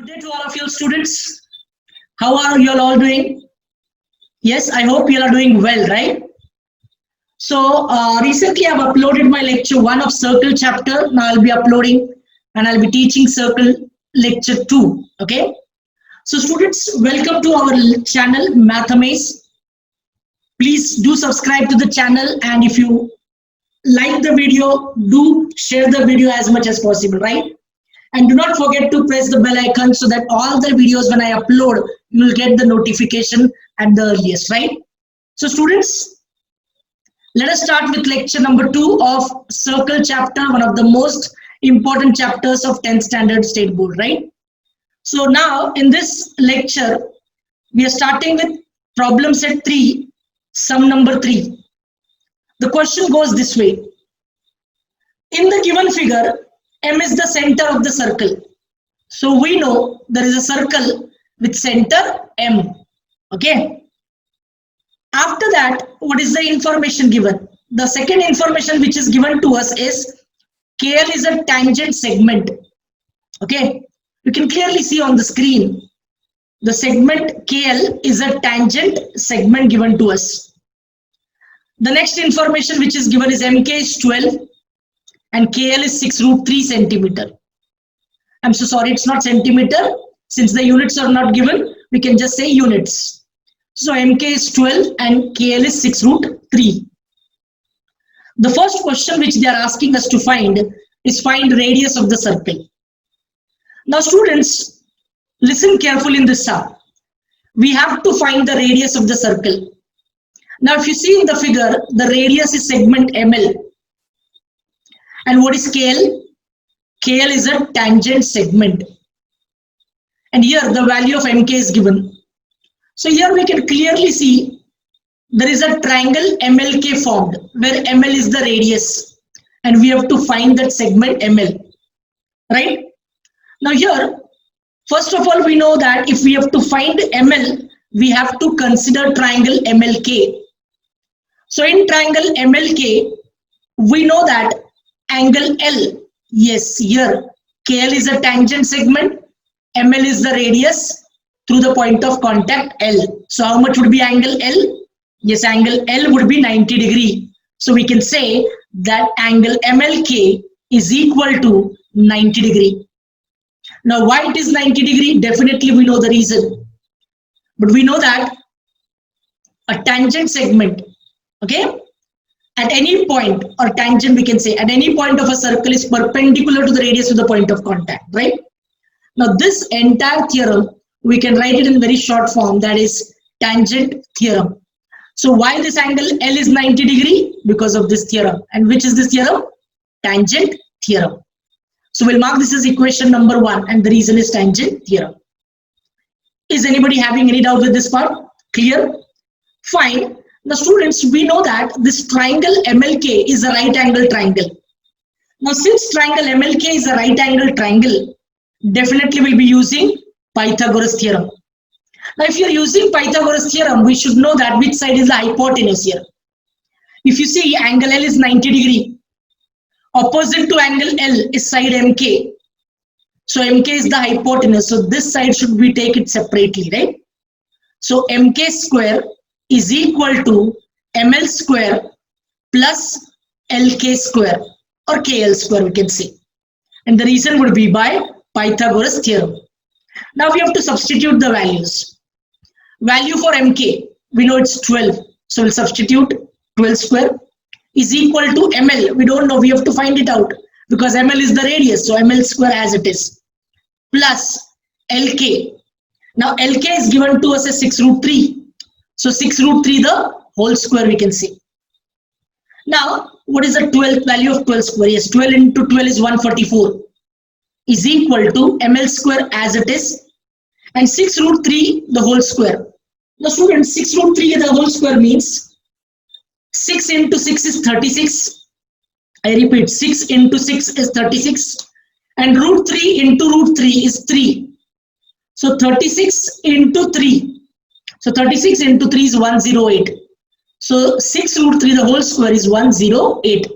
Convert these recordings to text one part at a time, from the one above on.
Good day to all of you students. How are you all doing? Yes, I hope you all are doing well, right? So recently I've uploaded my lecture 1 of Circle chapter. Now I'll be uploading and I'll be teaching Circle lecture 2. Okay. So students, welcome to our channel Mathamaze. Please do subscribe to the channel, and if you like the video, do share the video as much as possible, right? And do not forget to press the bell icon so that all the videos when I upload, you will get the notification at the earliest, right? So students, let us start with lecture number 2 of Circle chapter, one of the most important chapters of 10th standard state board, right? So now in this lecture, we are starting with problem set 3, sum number 3. The question goes this way. In the given figure, M is the center of the circle. So we know there is a circle with center M. Okay. After that, what is the information given? The second information which is given to us is KL is a tangent segment. Okay. You can clearly see on the screen. The segment KL is a tangent segment given to us. The next information which is given is MK is 12 and KL is 6√3 centimeter. I'm so sorry, it's not centimeter. Since the units are not given, we can just say units. So MK is 12 and KL is 6√3. The first question which they are asking us to find is find radius of the circle. Now students, listen carefully in this sum. We have to find the radius of the circle. Now if you see in the figure, the radius is segment ML. And what is KL? KL is a tangent segment. And here the value of MK is given. So here we can clearly see there is a triangle MLK formed where ML is the radius. And we have to find that segment ML. Right? Now here, first of all, we know that if we have to find ML, we have to consider triangle MLK. So in triangle MLK, we know that angle L, yes, here KL is a tangent segment, ML is the radius through the point of contact L. So how much would be angle L? Yes, angle L would be 90 degree. So we can say that angle MLK is equal to 90 degree. Now why it is 90 degree? Definitely we know the reason. But we know that a tangent segment, okay, at any point, or tangent we can say, at any point of a circle is perpendicular to the radius of the point of contact, right? Now this entire theorem, we can write it in very short form, that is tangent theorem. So why this angle L is 90 degree? Because of this theorem. And which is this theorem? Tangent theorem. So we'll mark this as equation number 1, and the reason is tangent theorem. Is anybody having any doubt with this part? Clear? Fine. Now students, we know that this triangle MLK is a right angle triangle. Now since triangle MLK is a right angle triangle, definitely we'll be using Pythagoras theorem. Now if you're using Pythagoras theorem, we should know that which side is the hypotenuse here. If you see angle L is 90 degree, opposite to angle L is side MK. So MK is the hypotenuse, so this side should we take it separately, right? So MK square is equal to ML square plus LK square or KL square we can say. And the reason would be by Pythagoras theorem. Now we have to substitute the values. Value for MK, we know it's 12. So we'll substitute 12 square is equal to ML. We don't know, we have to find it out because ML is the radius. So ML square as it is plus LK. Now LK is given to us as 6√3. So 6√3 the whole square we can see. Now what is the 12th value of 12 square? Yes, 12 into 12 is 144 is equal to ML square as it is and 6√3 the whole square. Now students, 6√3 the whole square means 6 into 6 is 36. I repeat, 6 into 6 is 36 and √3 into √3 is 3. So 36 into 3. So 36 into 3 is 108. So 6√3 the whole square is 108.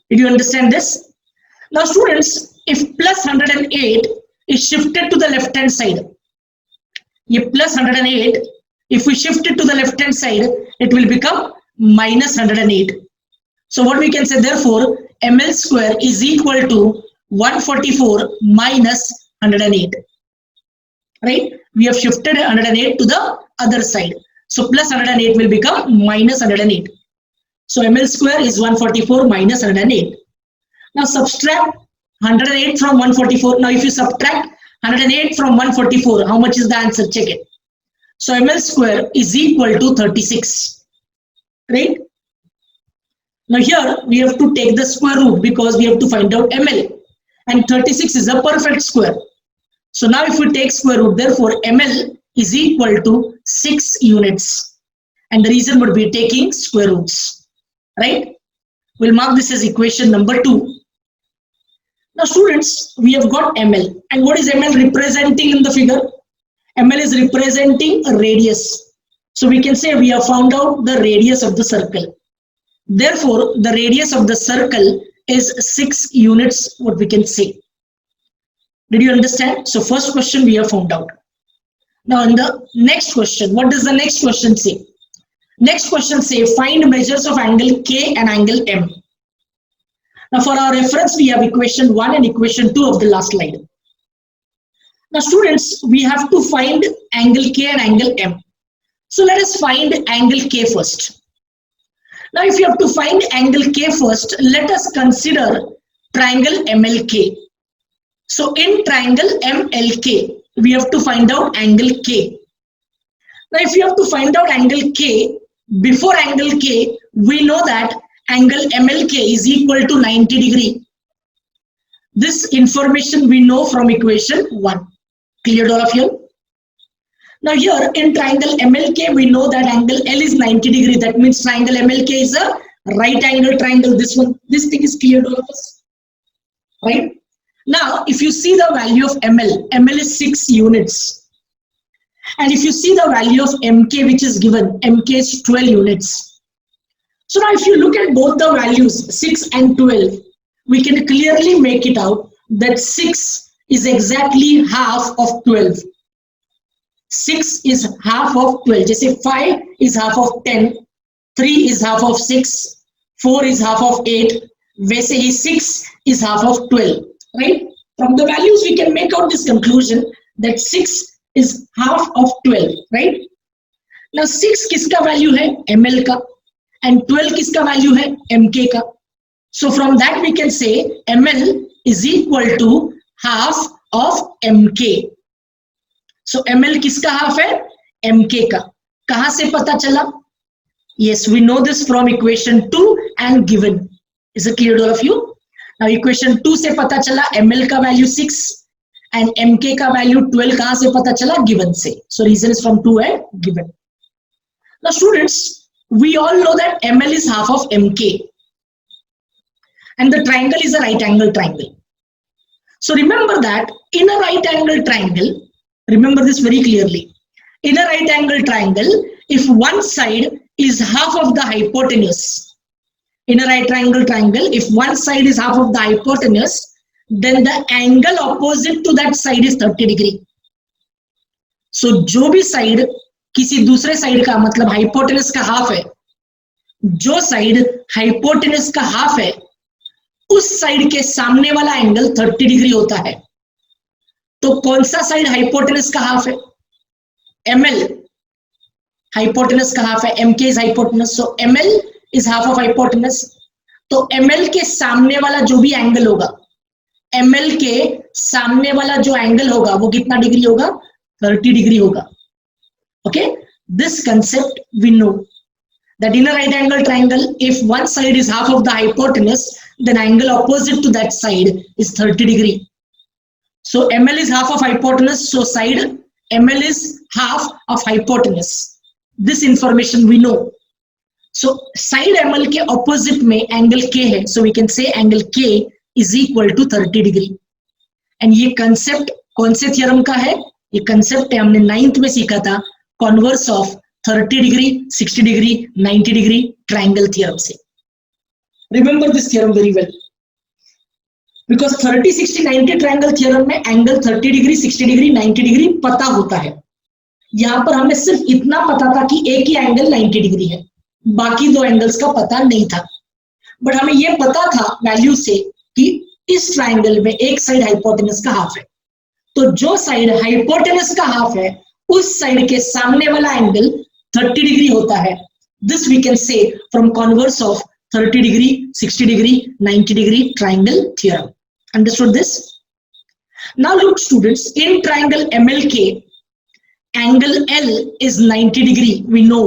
Did you understand this? Now students, if plus 108 is shifted to the left hand side. ये plus 108, if we shift it to the left hand side, it will become minus 108. So what we can say, therefore, ml square is equal to 144 minus 108. Right? We have shifted 108 to the other side. So plus 108 will become minus 108. So ml square is 144 minus 108. Now subtract 108 from 144. Now if you subtract 108 from 144, how much is the answer? Check it. So ml square is equal to 36. Right? Now here we have to take the square root because we have to find out ml. And 36 is a perfect square. So now if we take square root, therefore ml is equal to 6 units. And the reason would be taking square roots. Right? We'll mark this as equation number 2. Now students, we have got ml. And what is ml representing in the figure? ml is representing a radius. So we can say we have found out the radius of the circle. Therefore, the radius of the circle is 6 units, what we can say. Did you understand? So first question we have found out. Now in the next question, what does the next question say? Next question say find measures of angle K and angle M. Now for our reference, we have equation 1 and equation 2 of the last slide. Now students, we have to find angle K and angle M. So let us find angle K first. Now if you have to find angle K first, let us consider triangle MLK. So in triangle MLK, we have to find out angle K. Now if you have to find out angle K, before angle K, we know that angle MLK is equal to 90 degree. This information we know from equation 1. Clear all of you? Now here in triangle MLK, we know that angle L is 90 degree. That means triangle MLK is a right angle triangle. This thing is clear to all of us. Right? Now, if you see the value of ML is 6 units. And if you see the value of MK, which is given, MK is 12 units. So now if you look at both the values, 6 and 12, we can clearly make it out that 6 is exactly half of 12. 6 is half of 12. Just 5 is half of 10, 3 is half of 6, 4 is half of 8, वैसे ही 6 is half of 12. Right? From the values, we can make out this conclusion that 6 is half of 12. Right? Now 6 किसका value है? ML का. And 12 किसका value है? MK का. So from that we can say ML is equal to half of MK. So ML किसका half है? MK का. कहाँ से पता चला? Yes, we know this from equation 2 and given. Is it clear to all of you? Now equation 2 से पता चला ML का value 6 and MK का value 12 कहाँ से पता चला? Given से. So reason is from 2 and given. Now students, we all know that ML is half of MK and the triangle is a right angle triangle. So remember that in a right angle triangle, remember this very clearly. In a right angle triangle, if one side is half of the hypotenuse, in a right angle triangle, if one side is half of the hypotenuse, then the angle opposite to that side is 30 degree. So जो भी side किसी दूसरे side का मतलब hypotenuse का half है, जो side hypotenuse का half है, उस side के सामने वाला angle 30 degree होता है. तो कौन सा side hypotenuse का half है? ML hypotenuse का half है. MK is hypotenuse, so ML is half of hypotenuse. तो ML के सामने वाला जो भी एंगल होगा, ML के सामने वाला जो एंगल होगा वो कितना डिग्री होगा? 30 डिग्री होगा. Okay, this concept we know that in a right angle triangle, if one side is half of the hypotenuse, then angle opposite to that side is 30 degree. So ML is half of hypotenuse, so side ML is half of hypotenuse. This information we know. So side ML के opposite में angle K है, so we can say angle K is equal to 30 degree. And ये concept कौन से theorem का है? ये concept है हमने 9th में सीखा था, converse of 30 degree, 60 degree, 90 degree triangle theorem से. Remember this theorem very well. Because 30, 60, 90 triangle theorem में एंगल 30 डिग्री, 60 डिग्री, 90 डिग्री पता होता है। यहां पर हमें सिर्फ इतना पता था कि एक ही एंगल 90 डिग्री है, बाकी दो एंगल्स का पता नहीं था। बट हमें यह पता था वैल्यू से कि इस ट्रायंगल में एक साइड हाइपोटेनस का हाफ है, तो जो साइड हाइपोटेनस का हाफ है उस साइड के सामने वाला एंगल 30 डिग्री होता है। This we can say from converse of 30 degree, 60 degree, 90 degree triangle theorem. Understood this? Now look students, in triangle MLK, angle L is 90 degree, we know.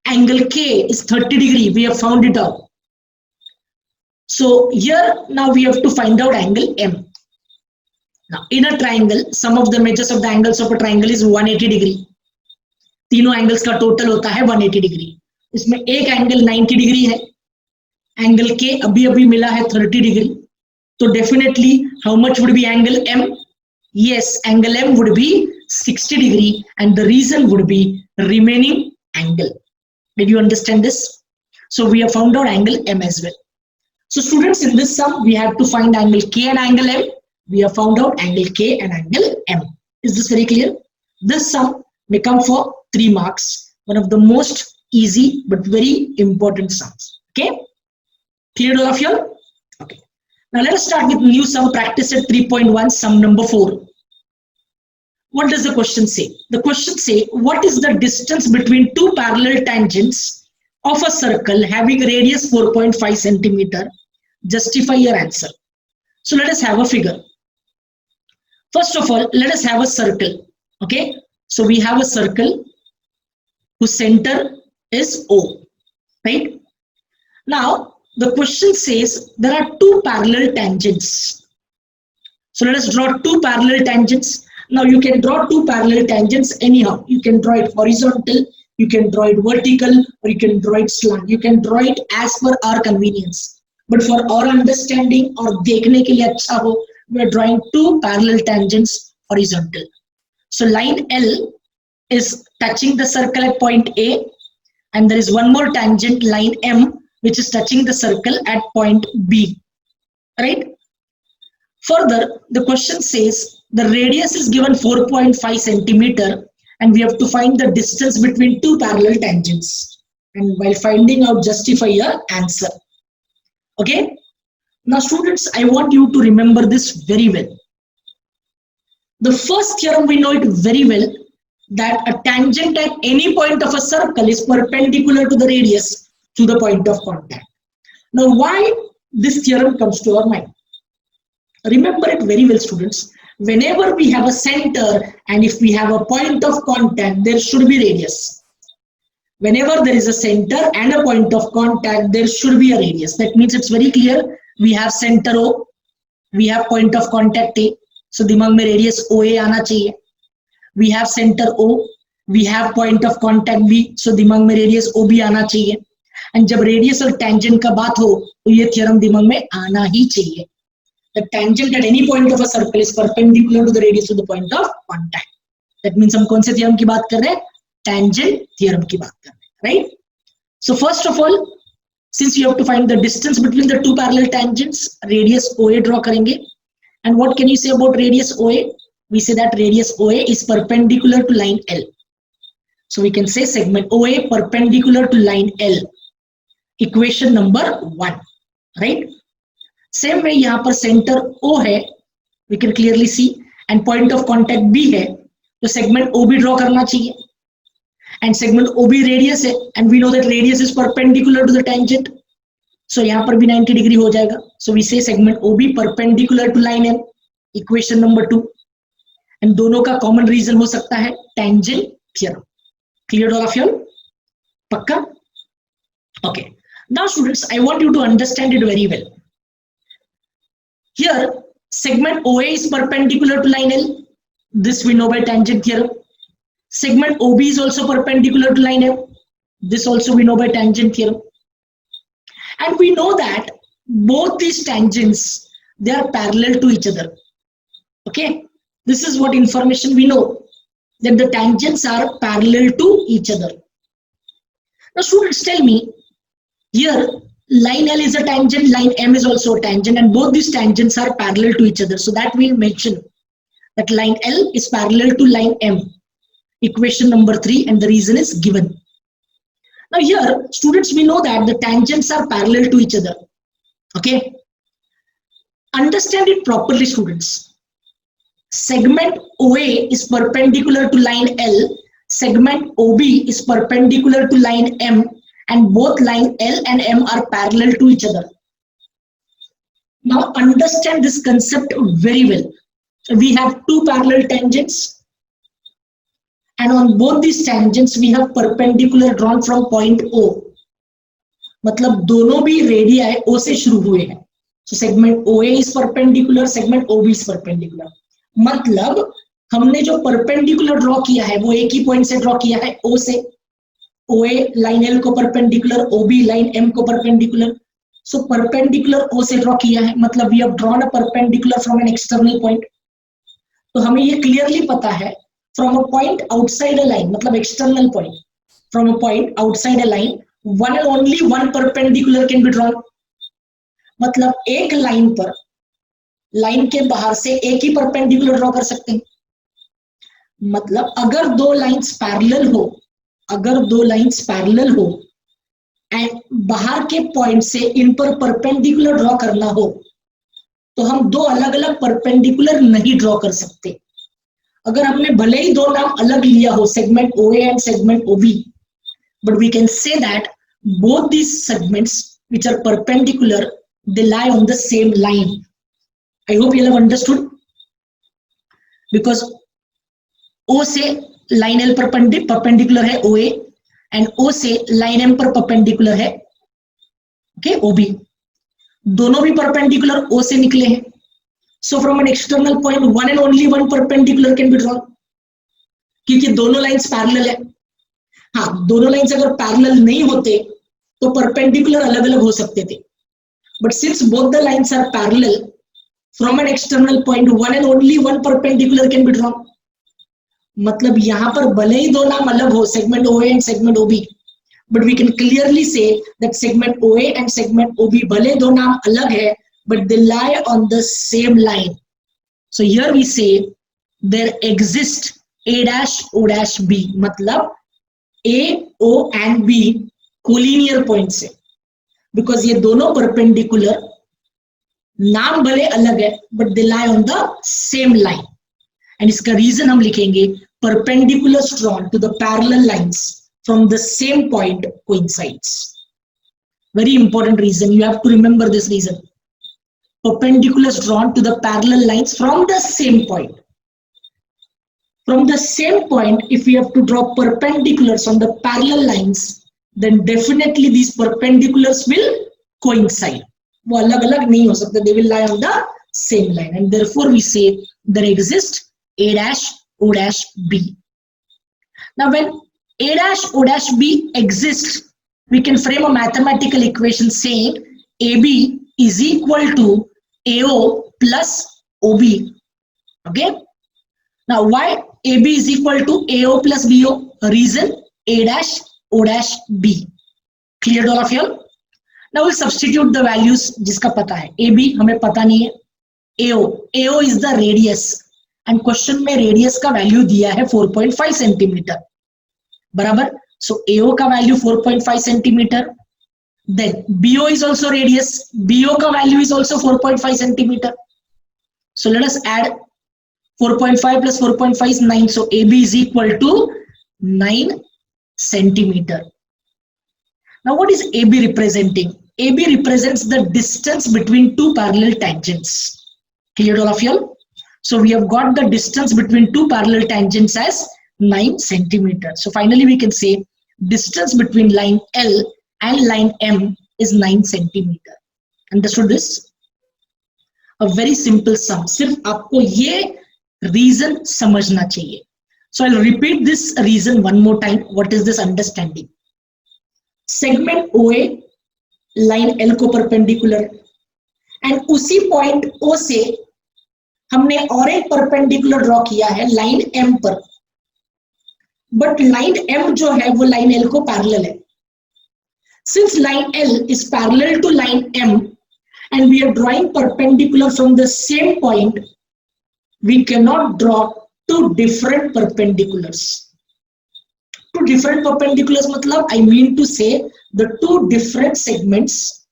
Angle K is 30 degree, we have found it out. So here now we have to find out angle M. Now in a triangle, sum of the measures of the angles of a triangle is 180 degree. तीनों angles का total होता है 180 degree. इसमें एक angle 90 degree है, angle के अभी अभी मिला है 30 डिग्री, तो definitely how much would be angle M? Yes, angle M would be 60 degree and the reason would be remaining angle. Did you understand this? So we have found out angle M as well. So students, in this sum we have to find angle K and angle M. We have found out angle K and angle M. Is this very clear? This sum may come for 3 marks. One of the most easy but very important sums. Okay? Clear all of you? Okay. Now let us start with new sum practice at 3.1, sum number 4. What does the question say? The question say, what is the distance between two parallel tangents of a circle having radius 4.5 centimeter? Justify your answer. So let us have a figure. First of all, let us have a circle. Okay, so we have a circle whose center is O, right? Now the question says there are two parallel tangents. So let us draw two parallel tangents. Now you can draw two parallel tangents anyhow. You can draw it horizontal, you can draw it vertical, or you can draw it slant. You can draw it as per our convenience. But for our understanding और देखने के लिए अच्छा हो, we are drawing two parallel tangents horizontal. So line L is touching the circle at point A, and there is one more tangent, line M, which is touching the circle at point B, right? Further, the question says the radius is given 4.5 centimeter and we have to find the distance between two parallel tangents, and while finding out, justify your answer. Okay? Now students, I want you to remember this very well. The first theorem we know it very well, that a tangent at any point of a circle is perpendicular to the radius to the point of contact. Now why this theorem comes to our mind? Remember it very well students. Whenever we have a center and if we have a point of contact, there should be radius. Whenever there is a center and a point of contact, there should be a radius. That means it's very clear. We have center O, we have point of contact A, so दिमाग में radius OA आना चाहिए. We have center O, we have point of contact B, so दिमाग में radius OB आना चाहिए. And जब radius और tangent का बात हो, तो ये theorem दिमाग में आना ही चाहिए. The tangent at any point of a circle is perpendicular to the radius of the point of contact. That means हम कौन से theorem की बात कर रहे हैं? Tangent theorem की बात कर रहे हैं, right? So first of all, since you have to find the distance between the two parallel tangents, radius OA draw करेंगे. And what can you say about radius OA? We say that radius OA is perpendicular to line L. So we can say segment OA perpendicular to line L. Equation number 1, right? Same way यहाँ पर center O है, we can clearly see, and point of contact B है, तो segment OB draw करना चाहिए. And segment OB radius है, and we know that radius is perpendicular to the tangent. So यहाँ पर भी 90 डिग्री हो जाएगा. So we say segment OB perpendicular to line M. Equation number 2. And दोनों का common reason हो सकता है tangent theorem. Clear all of you? पक्का? Okay. Now students, I want you to understand it very well. Here, segment OA is perpendicular to line L. This we know by tangent theorem. Segment OB is also perpendicular to line M. This also we know by tangent theorem. And we know that both these tangents, they are parallel to each other. Okay, this is what information we know, that the tangents are parallel to each other. Now students, tell me, here line L is a tangent, line M is also a tangent, and both these tangents are parallel to each other. So that we'll mention that line L is parallel to line M. Equation number 3, and the reason is given. Now here, students, we know that the tangents are parallel to each other. Okay. Understand it properly, students. Segment OA is perpendicular to line L. Segment OB is perpendicular to line M, and both line L and M are parallel to each other. Now understand this concept very well. We have two parallel tangents, and on both these tangents we have perpendicular drawn from point O. मतलब दोनों भी radii O से शुरू हुए हैं. So segment OA is perpendicular, segment OB is perpendicular. मतलब हमने जो परपेंडिकुलर ड्रॉ किया है वो एक ही पॉइंट से ड्रॉ किया है, O से. OA लाइन L को परपेंडिकुलर, OB लाइन M को परपेंडिकुलर. सो परपेंडिकुलर O से ड्रॉ किया है, मतलब we have drawn a perpendicular from an external point. तो हमें ये क्लियरली पता है from a point outside a line, मतलब external point, from a point outside a line, one and only one perpendicular can be drawn. मतलब एक line पर, line के बाहर से एक ही परपेंडिकुलर ड्रॉ कर सकते हैं. मतलब अगर दो लाइंस पैरेलल हो, अगर दो लाइंस पैरेलल हो एंड बाहर के पॉइंट से इन पर परपेंडिकुलर ड्रॉ करना हो, तो हम दो अलग अलग परपेंडिकुलर नहीं ड्रॉ कर सकते. अगर हमने भले ही दो नाम अलग लिया हो, segment OA and segment OB, but we can say that both these segments which are perpendicular, they lie on the same line. I hope you have understood. Because O से लाइन L पर perpendicular है OA, and O से line M पर perpendicular है OB. दोनों भी perpendicular O से निकले हैं. So from an external point, one and only one perpendicular can be drawn. क्योंकि दोनों लाइंस पैरेलल है. हाँ, दोनों लाइंस अगर पैरेलल नहीं होते तो परपेंडिकुलर अलग अलग हो सकते थे. But since both the lines are parallel, from an external point, one and only one perpendicular can be drawn. मतलब यहाँ पर भले ही दो नाम अलग हो, segment OA and segment OB, but we can clearly say that segment OA and segment OB भले दो नाम अलग है, but they lie on the same line. So here we say there exists A dash O dash B. मतलब A, O and B collinear points है, because ये दोनों perpendicular, नाम भले अलग है but they lie on the same line. And इसका reason हम लिखेंगे perpendiculars drawn to the parallel lines from the same point coincides. Very important reason, you have to remember this reason. Perpendiculars drawn to the parallel lines from the same point. From the same point, if we have to draw perpendiculars on the parallel lines, then definitely these perpendiculars will coincide. वो अलग अलग नहीं हो सकते, they will lie on the same line, and therefore we say there exists A dash O dash B. Now when A dash O dash B exists, we can frame a mathematical equation saying AB is equal to AO plus OB. Okay. Now why AB is equal to AO plus BO? Reason A dash O dash B. Clear all of you? Now we'll substitute the values जिसका पता है. AB हमें पता नहीं है. AO is the radius, and question में radius का value दिया है 4.5 सेंटीमीटर. बराबर. So AO का value 4.5 centimetre. Then BO is also radius. BO का value is also 4.5 centimeter. So let us add 4.5 plus 4.5 is 9. So AB is equal to 9 centimeter. Now what is AB representing? AB represents the distance between two parallel tangents. Clear all of you? So we have got the distance between two parallel tangents as 9 centimeter. So finally we can say distance between line L and line M is 9 centimeter. Understood this? A very simple sum. सिर्फ आपको ये reason समझना चाहिए. So I'll repeat this reason one more time. What is this understanding? Segment OA line L को perpendicular, and उसी point O से हमने और एक perpendicular draw किया है line M पर. But line M जो है वो line L को parallel है. Since line L is parallel to line M and we are drawing perpendicular from the same point, we cannot draw two different perpendiculars. Two different perpendiculars matlab, I mean to say the two different segments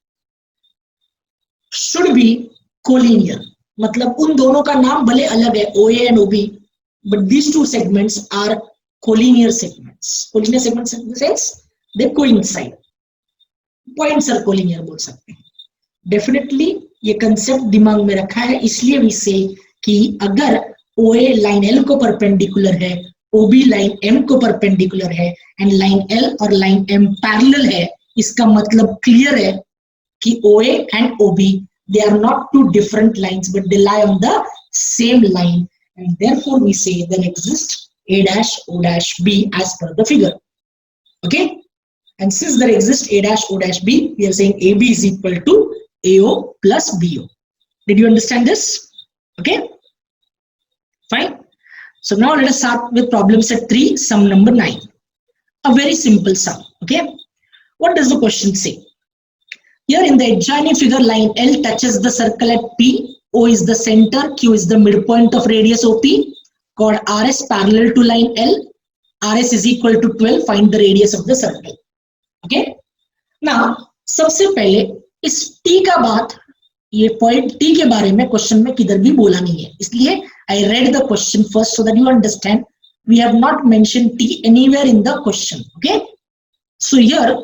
should be collinear. मतलब उन दोनों का नाम भले अलग है, OA and OB, but these two segments are collinear segments. Collinear segments in the sense they coincide. Points are collinear बोल सकते हैं. Definitely ये concept दिमाग में रखा है, इसलिए we say कि अगर OA line L को perpendicular है, OB line M को perpendicular है, and line L और line M parallel है, इसका मतलब clear है कि OA and OB they are not two different lines but they lie on the same line, and therefore we say there exists A dash O dash B as per the figure. Okay, and since there exists A dash O dash B, we are saying AB is equal to AO plus BO. Did you understand this? Okay, fine. So now let us start with problem set 3, sum number 9. A very simple sum. Okay, what does the question say? Here in the adjoining figure, line L touches the circle at P, O is the center, Q is the midpoint of radius OP, chord RS parallel to line L, RS is equal to 12, find the radius of the circle. Okay, now सबसे पहले इस T का बात, ये point T के बारे में question में किधर भी बोला नहीं है, इसलिए I read the question first so that you understand we have not mentioned T anywhere in the question. Okay, so here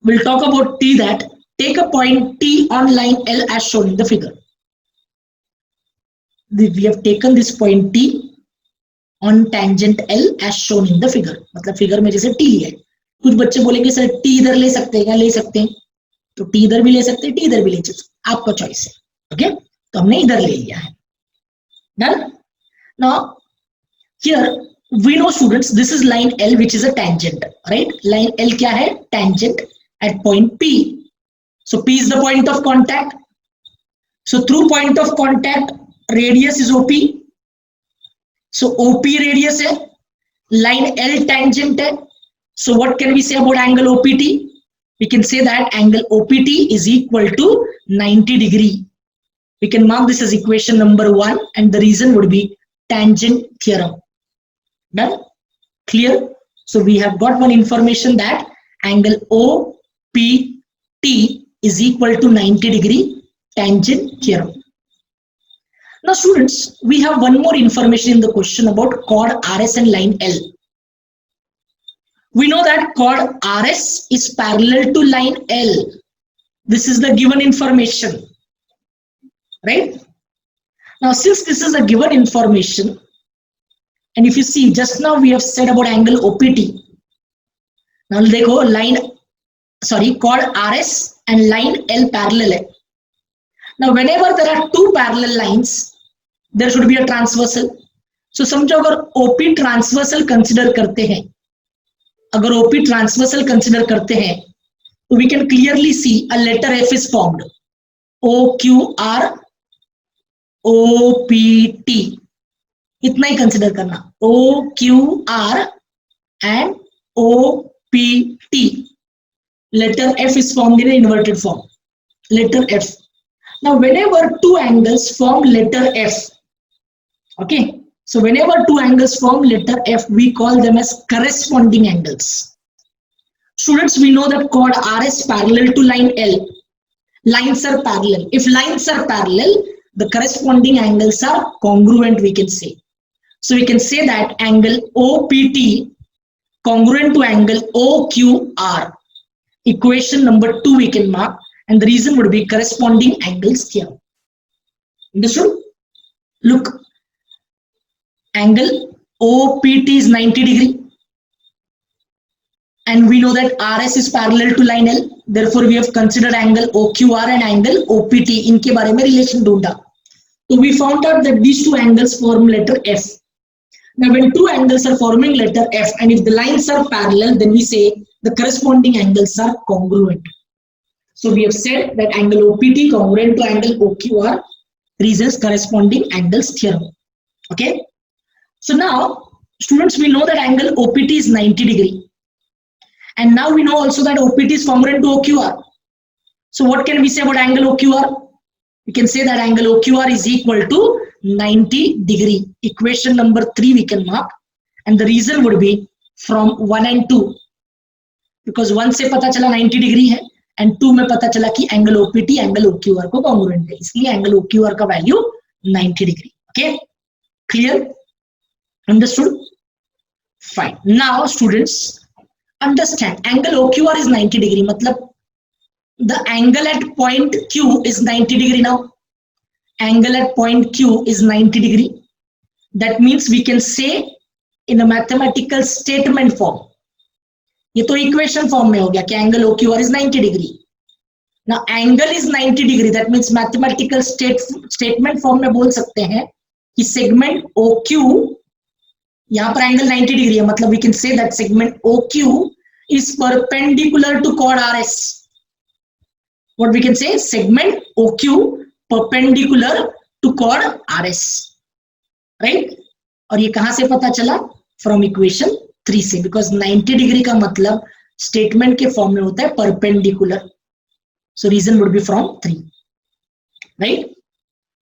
we'll talk about T, that take a point T on line L as shown in the figure. We have taken this point T on tangent L as shown in the figure. मतलब figure में जैसे T है, कुछ बच्चे बोलेंगे sir T इधर ले सकते हैं क्या? ले सकते हैं, तो T इधर भी ले सकते हैं, T इधर भी ले सकते हैं, आपका चॉइस है. ओके, तो हमने इधर ले लिया है. Done. Now here we know students this is line L which is a tangent, right? Line L क्या है? Tangent at point P. So P is the point of contact. So through point of contact, radius is OP. So OP radius है, line L tangent है. So what can we say about angle OPT? We can say that angle OPT is equal to 90 degree. We can mark this as equation number 1, and the reason would be tangent theorem. Done? Clear? So we have got one information that angle OPT is equal to 90 degree, tangent theorem. Now students, we have one more information in the question about chord RS and line L. We know that chord RS is parallel to line L. This is the given information, right? Now since this is a given information, and if you see just now we have said about angle OPT. Now देखो chord RS and line L parallel है. Now whenever there are two parallel lines, there should be a transversal. So समझो अगर OP transversal consider करते हैं, अगर OP transversal consider करते हैं, तो we can clearly see a letter F is formed. OQR OPT. इतना ही कंसिडर करना. OQR and OPT. Letter F is formed in an inverted form. Letter F. Now whenever two angles form letter F, okay, so whenever two angles form letter F, we call them as corresponding angles. Students, we know that chord RS parallel to line L. Lines are parallel. If lines are parallel, the corresponding angles are congruent, we can say. So we can say that angle OPT congruent to angle OQR. Equation number 2 we can mark, and the reason would be corresponding angles theorem. Understood? Look, angle OPT is 90 degree, and we know that RS is parallel to line L. Therefore, we have considered angle OQR and angle OPT. इनके बारे में relation ढूंढा. So we found out that these two angles form letter F. Now, when two angles are forming letter F, and if the lines are parallel, then we say the corresponding angles are congruent. So we have said that angle OPT congruent to angle OQR, reasons corresponding angles theorem. Okay. So now, students, we know that angle OPT is 90 degree. And now we know also that OPT is congruent to OQR. So what can we say about angle OQR? We can say that angle OQR is equal to 90 degree. Equation number 3 we can mark. And the reason would be from 1 and 2. Because 1 से पता चला 90 degree है and 2 में पता चला कि angle OPT angle OQR को congruent है, इसलिए एंगल OQR का value 90 degree. Okay, clear? Understood? Fine. Now students understand angle OQR is 90 degree. मतलब the angle at point Q is 90 degree now. Angle at point Q is 90 degree. That means we can say in a mathematical statement form. ये तो equation form में हो गया कि angle OQR is 90 degree. Now angle is 90 degree. That means mathematical statement form में बोल सकते हैं कि segment OQ, यहाँ पर angle 90 degree है, मतलब we can say that segment OQ is perpendicular to chord RS. What we can say, segment OQ perpendicular to chord RS, right? और ये कहां से पता चला? From equation 3 से, because 90 degree का मतलब statement के form में होता है perpendicular. So reason would be from 3, right?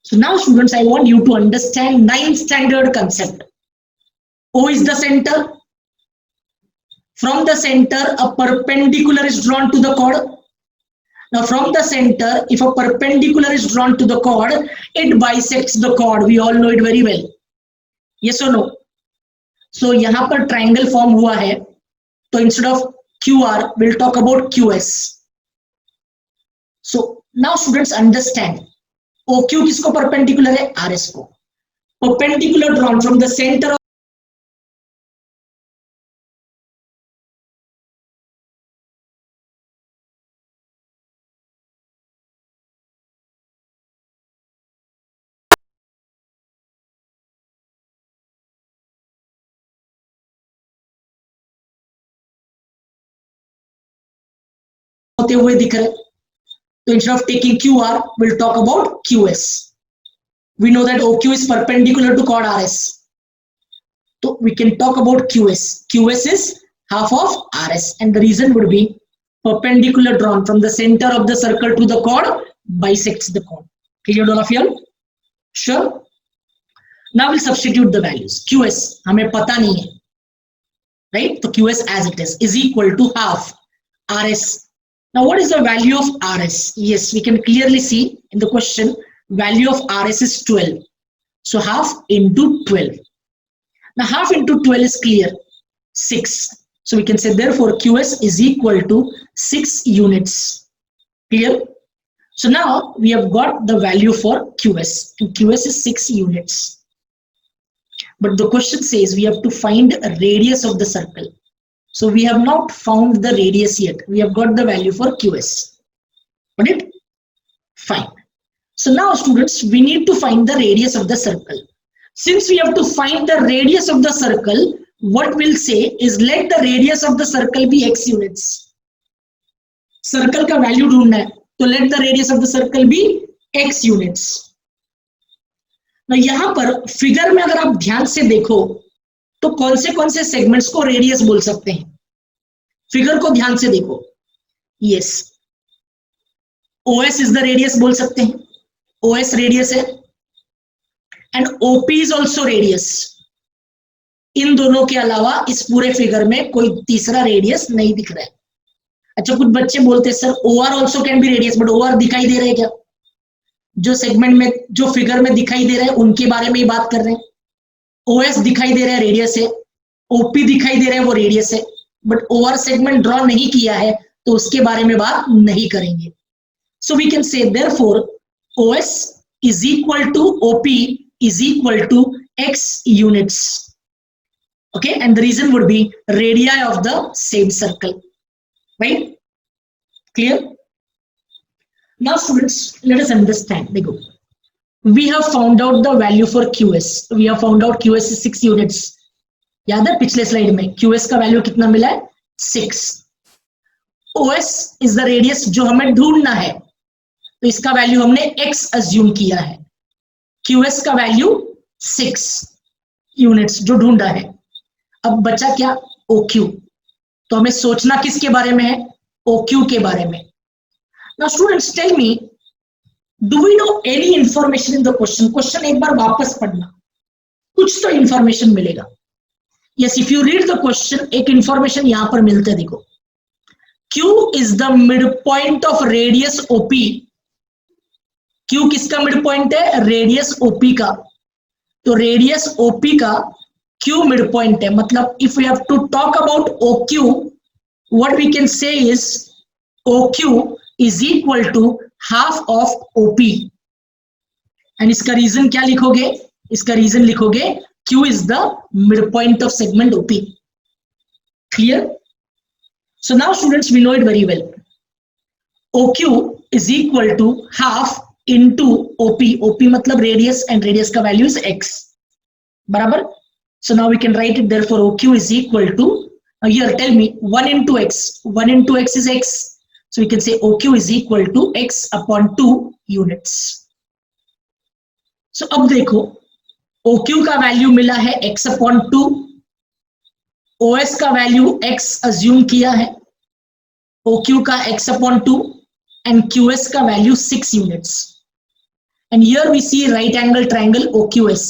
So now students, I want you to understand 9th standard concept. O is the center. From the center, a perpendicular is drawn to the chord. Now from the center, if a perpendicular is drawn to the chord, it bisects the chord. We all know it very well. Yes or no? So यहाँ पर triangle form हुआ है, तो instead of QR, we'll talk about QS. So now students understand, OQ किसको perpendicular है? RS को. Perpendicular drawn from the center of होते हुए दिख रहे. So instead of taking QR, we'll talk about QS. We know that OQ is perpendicular to chord RS. So we can talk about QS. QS is half of RS, and the reason would be perpendicular drawn from the center of the circle to the chord bisects the chord. Clear all of you? Sure. Now we'll substitute the values. QS हमें पता नहीं है, right? So QS as it is equal to half RS. Now what is the value of RS? Yes, we can clearly see in the question, value of RS is 12. So half into 12. Now half into 12 is clear, 6. So we can say therefore QS is equal to 6 units. Clear? So now we have got the value for QS, and QS is 6 units. But the question says we have to find a radius of the circle. So we have not found the radius yet. We have got the value for QS. Got it? Fine. So now students, we need to find the radius of the circle. Since we have to find the radius of the circle, what we'll say is let the radius of the circle be x units. Circle का value ढूंढना है, तो let the radius of the circle be x units. Now यहाँ पर figure में अगर आप ध्यान से देखो, तो कौन से सेगमेंट्स को रेडियस बोल सकते हैं? फिगर को ध्यान से देखो. Yes, OS is the radius बोल सकते हैं. OS रेडियस है and OP is also radius. इन दोनों के अलावा इस पूरे फिगर में कोई तीसरा रेडियस नहीं दिख रहा है. अच्छा, कुछ बच्चे बोलते हैं sir OR also can be radius, but OR दिखाई दे रहे हैं क्या? जो सेगमेंट में, जो फिगर में दिखाई दे रहे हैं उनके बारे में ही बात कर रहे हैं. OS दिखाई दे रहा है, रेडियस है. OP दिखाई दे रहा है, वो रेडियस है. बट OR सेगमेंट ड्रॉ नहीं किया है, तो उसके बारे में बात नहीं करेंगे. So we can say therefore OS is equal to OP is equal to x units. Okay, and the reason would be radii of the same circle, right? Clear? Now students, let us understand. They go. We have found out the value for QS. We have found out QS is 6 units. याद है पिछले slide में QS का value कितना मिला है? 6. OS is the radius जो हमें ढूंढना है, तो इसका वैल्यू हमने x अज्यूम किया है. QS का वैल्यू 6 यूनिट्स जो ढूंढा है. अब बचा क्या? OQ. तो हमें सोचना किसके बारे में है, OQ के बारे में। Now students tell me, do we know any information in the question? Question एक बार वापस पढ़ना, कुछ तो इंफॉर्मेशन मिलेगा। Yes, if you read the question, एक इंफॉर्मेशन यहां पर मिलता है, देखो, Q is the mid point of radius OP। Q किसका मिड पॉइंट है, रेडियस OP का। तो रेडियस OP का Q मिड पॉइंट है, मतलब if we have to talk about OQ, what we can say is OQ is equal to half of OP। And इसका reason क्या लिखोगे, इसका रीजन लिखोगे Q is the mid point of segment OP। Clear? So now students, we know it very well. OQ is equal to half into OP. OP मतलब radius and radius का value is x. बराबर? So now we can write it, therefore OQ is equal to, here tell me, 1 into x. 1 into x is x. So we can say OQ is equal to x upon 2 units. So अब देखो, OQ का value मिला है x upon 2, OS का value x assume किया है, OQ का x upon 2 and QS का value 6 units. And here we see right angle triangle OQS,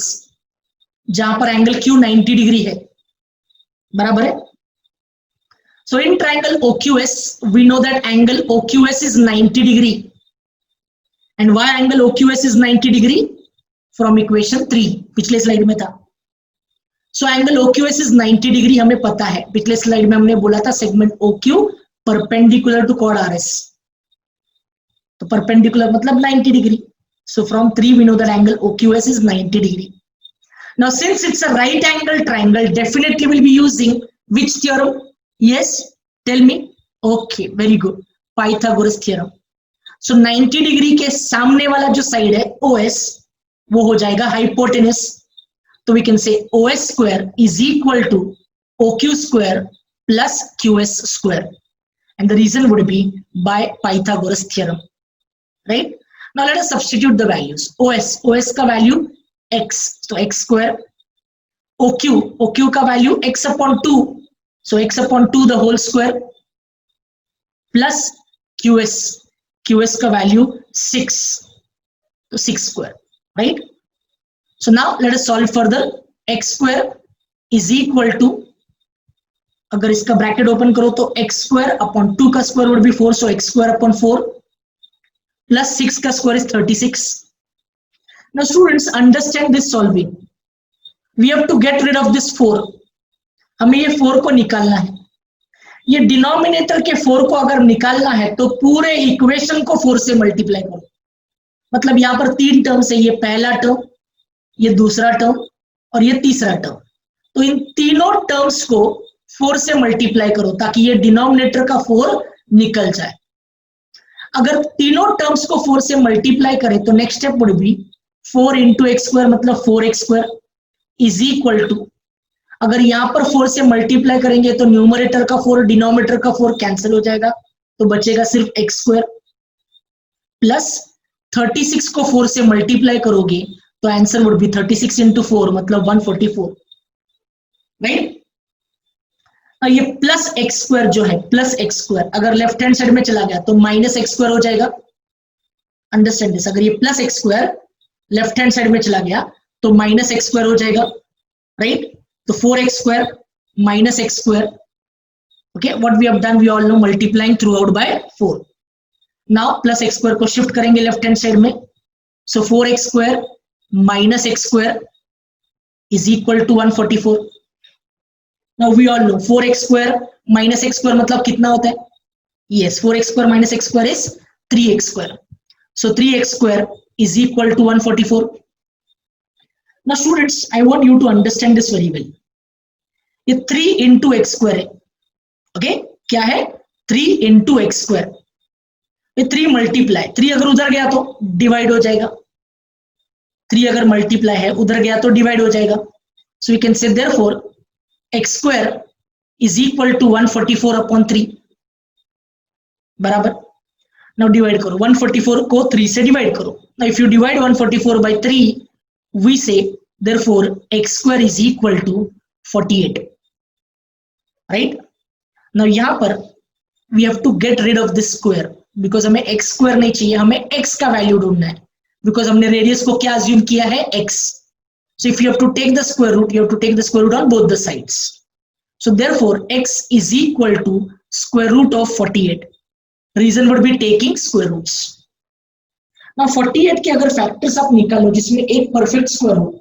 जहां पर एंगल Q 90 डिग्री है, बराबर है। So in triangle OQS, we know that angle OQS is 90 degree. And why angle OQS is 90 degree? From equation 3, पिछले slide में था। So angle OQS is 90 degree, हमें पता है, पिछले स्लाइड में हमने बोला था segment OQ perpendicular to chord RS. तो perpendicular मतलब 90 degree. So from 3 we know that angle OQS is 90 degree. Now since it's a right angle triangle, definitely we'll be using which theorem? Yes, tell me. Okay, very good. Pythagoras theorem. So 90 degree के सामने वाला जो side है OS, वो हो जाएगा hypotenuse. तो we can say OS square is equal to OQ square plus QS square. And the reason would be by Pythagoras theorem, right? Now let us substitute the values. OS का value x, so x square. OQ का value x upon 2, so x upon 2 the whole square, plus QS का value 6, so 6 square, right? So now let us solve further. X square is equal to, अगर इसका bracket open करो तो x square upon 2 का square would be 4, so x square upon 4 plus 6 का square is 36. Now students, understand this solving. We have to get rid of this 4. हमें ये 4 को निकालना है। ये डिनोमिनेटर के 4 को अगर निकालना है तो पूरे इक्वेशन को 4 से मल्टीप्लाई करो। मतलब यहाँ पर 3 टर्म्स है, ये पहला टर्म, ये दूसरा टर्म और ये तीसरा टर्म। तो इन तीनों टर्म्स को 4 से मल्टीप्लाई करो ताकि ये डिनोमिनेटर का 4 निकल जाए। अगर तीनों टर्म्स को 4 से मल्टीप्लाई करें तो next step would be 4 into x square, मतलब 4x square is equal to, अगर यहां पर 4 से मल्टीप्लाई करेंगे तो न्यूमरेटर का 4 डिनोमिनेटर का 4 कैंसिल हो जाएगा, तो बचेगा सिर्फ x square प्लस 36 को 4 से मल्टीप्लाई करोगे तो आंसर वुड बी 36 into 4 मतलब 144, राइट? ये प्लस एक्स स्क्वायर जो है, प्लस एक्स स्क्वायर अगर लेफ्ट हैंड साइड में चला गया तो माइनस एक्स स्क्वायर हो जाएगा। अंडरस्टैंड दिस, अगर ये plus x square left hand side में चला गया तो माइनस एक्स स्क्वायर हो जाएगा, राइट? तो 4x square minus x square, okay, what we have done we all know, multiplying throughout by 4. Now plus x square को शिफ्ट करेंगे left hand side में, so 4x square minus x square is equal to 144. Now we all know 4x square minus x square मतलब कितना होता है? Yes, 4x square minus x square is 3x square. So 3x square is equal to 144. Now students, I want you to understand this very well. ये 3 into x square है, okay? क्या है? 3 into x square. ये 3 multiply, 3 अगर उधर गया तो divide हो जाएगा, 3 अगर मल्टीप्लाई है उधर गया तो डिवाइड हो जाएगा. So we can say therefore x square is equal to 144 upon 3, बराबर. Now डिवाइड करो, 144 को 3 से डिवाइड करो. Now if you divide 144 by 3, we say therefore x square is equal to 48, right? Now यहाँ पर we have to get rid of this square, because हमें x square नहीं चाहिए, हमें एक्स का वैल्यू ढूंढना है, बिकॉज हमने रेडियस को क्या अज्यूम किया है, x. So if you have to take the square root, you have to take the square root on both the sides. So therefore x is equal to square root of 48. Reason would be taking square roots. Now 48 के अगर factors आप निकालो जिसमें एक perfect square हो,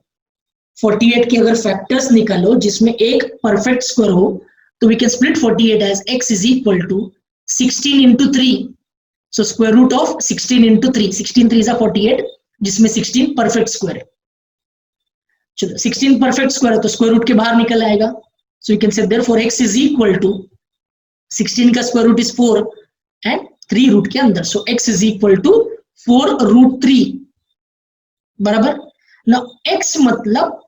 48 के अगर factors निकालो जिसमें एक परफेक्ट स्क्वायर हो, तो we can split 48 as x is equal to 16 into 3. So square root of 16 into 3. 16 3 is 48, जिसमें 16 परफेक्ट स्क्वायर है. चलो 16 परफेक्ट स्क्वायर है तो स्क्वायर रूट के बाहर निकल आएगा. So you can say therefore x is equal to 16 का square root is 4 and 3 root के अंदर, सो x is equal to 4 root 3 बराबर. ना x मतलब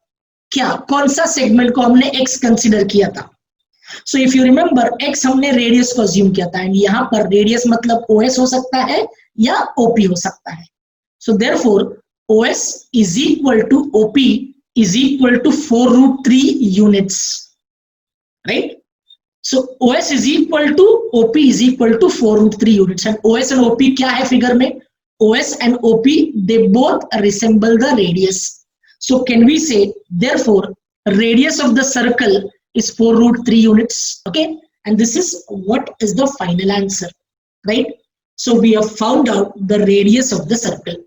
क्या, कौन सा सेगमेंट को हमने x कंसीडर किया था. So if you remember x हमने रेडियस को अज्यूम किया था, एंड यहाँ पर रेडियस मतलब OS हो सकता है या OP हो सकता है. So therefore OS is equal to OP is equal to 4 root 3 units, right? So OS is equal to OP is equal to 4 root 3 units, and OS and OP क्या है फिगर में, OS and OP they both resemble the radius. So can we say therefore radius of the circle is 4 root 3 units, okay? And this is what is the final answer, right? So we have found out the radius of the circle.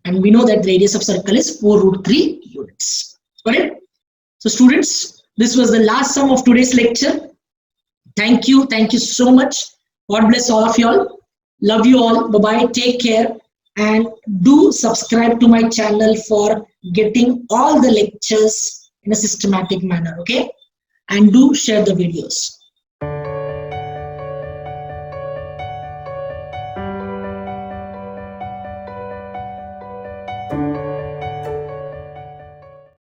And we know that the radius of circle is 4 root 3 units. Correct? So students, this was the last sum of today's lecture. Thank you so much. God bless all of you all. Love you all. Bye bye. Take care, and do subscribe to my channel for getting all the lectures in a systematic manner. Okay? And do share the videos. Thank you.